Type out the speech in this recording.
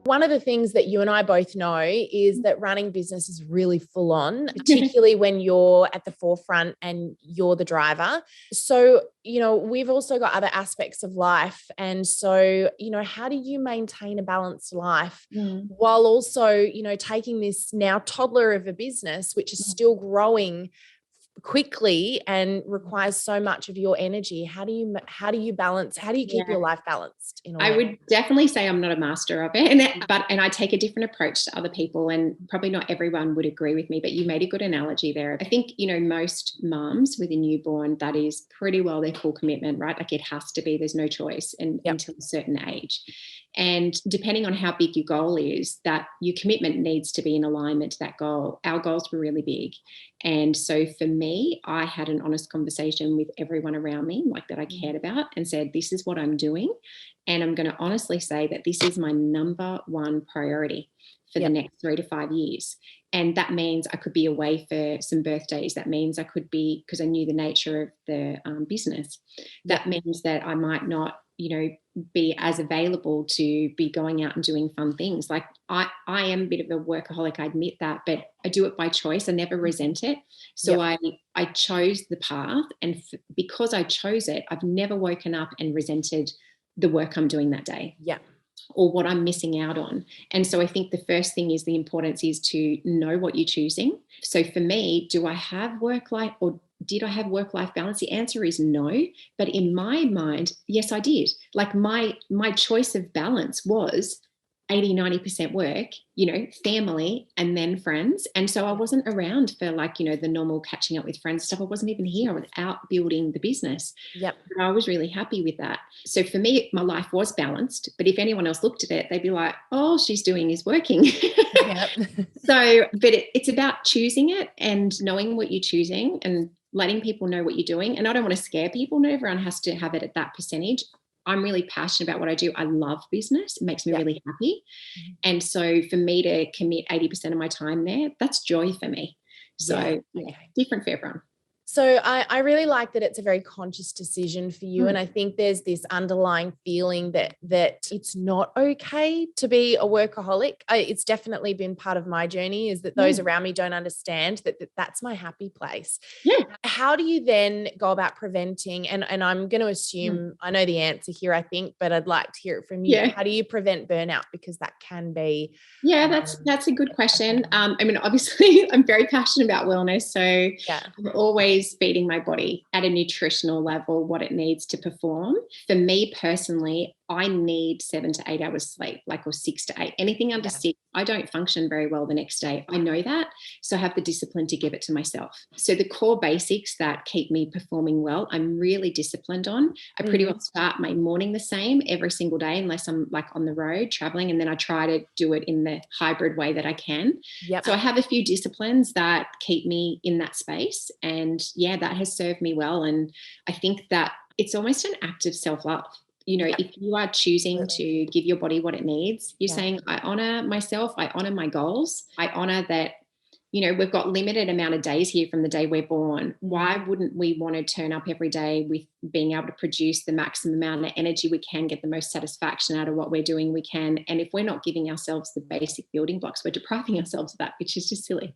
One of the things that you and I both know is that running business is really full on, particularly when you're at the forefront and you're the driver. So, we've also got other aspects of life. And so, how do you maintain a balanced life while also, taking this now toddler of a business, which is still growing quickly and requires so much of your energy? How do you keep your life balanced in a way? I would definitely say I'm not a master of it, and I take a different approach to other people, and probably not everyone would agree with me, but you made a good analogy there. I think, most mums with a newborn, that is pretty well their full commitment, right? Like it has to be, there's no choice until a certain age. And depending on how big your goal is, that your commitment needs to be in alignment to that goal. Our goals were really big. And so for me, I had an honest conversation with everyone around me, like that I cared about, and said, this is what I'm doing. And I'm going to honestly say that this is my number one priority for the next 3 to 5 years. And that means I could be away for some birthdays. That means I could be, because I knew the nature of the business, that means that I might not, be as available to be going out and doing fun things. Like I am a bit of a workaholic, I admit that, but I do it by choice. I never resent it. So I chose the path. And because I chose it, I've never woken up and resented the work I'm doing that day. Yeah. Or what I'm missing out on. And so I think the first thing is the importance is to know what you're choosing. So for me, do I have work-life, or did I have work-life balance? The answer is no. But in my mind, yes, I did. Like my choice of balance was 80-90% work, family, and then friends. And so I wasn't around for the normal catching up with friends stuff. I wasn't even here. I was out building the business. Yep. And I was really happy with that. So for me, my life was balanced. But if anyone else looked at it, they'd be like, all she's doing is working. Yep. But it's about choosing it and knowing what you're choosing and letting people know what you're doing. And I don't want to scare people. Not everyone has to have it at that percentage. I'm really passionate about what I do. I love business. It makes me really happy. And so for me to commit 80% of my time there, that's joy for me. So different for everyone. So I really like that it's a very conscious decision for you. And I think there's this underlying feeling that it's not okay to be a workaholic. It's definitely been part of my journey, is that those around me don't understand that that's my happy place. Yeah. How do you then go about preventing, and I'm going to assume I know the answer here, I think, but I'd like to hear it from you. Yeah. How do you prevent burnout? Because that can be. Yeah, that's a good question. Obviously I'm very passionate about wellness. So I'm always feeding my body at a nutritional level what it needs to perform. For me personally, I need 7 to 8 hours sleep, or 6 to 8. Anything under 6, I don't function very well the next day. I know that. So I have the discipline to give it to myself. So the core basics that keep me performing well, I'm really disciplined on. I pretty well start my morning the same every single day, unless I'm on the road traveling. And then I try to do it in the hybrid way that I can. Yep. So I have a few disciplines that keep me in that space. And that has served me well. And I think that it's almost an act of self-love. If you are choosing to give your body what it needs, you're saying, I honor myself, I honor my goals, I honor that, we've got limited amount of days here from the day we're born. Why wouldn't we want to turn up every day with being able to produce the maximum amount of energy we can, get the most satisfaction out of what we're doing we can? And if we're not giving ourselves the basic building blocks, we're depriving ourselves of that, which is just silly.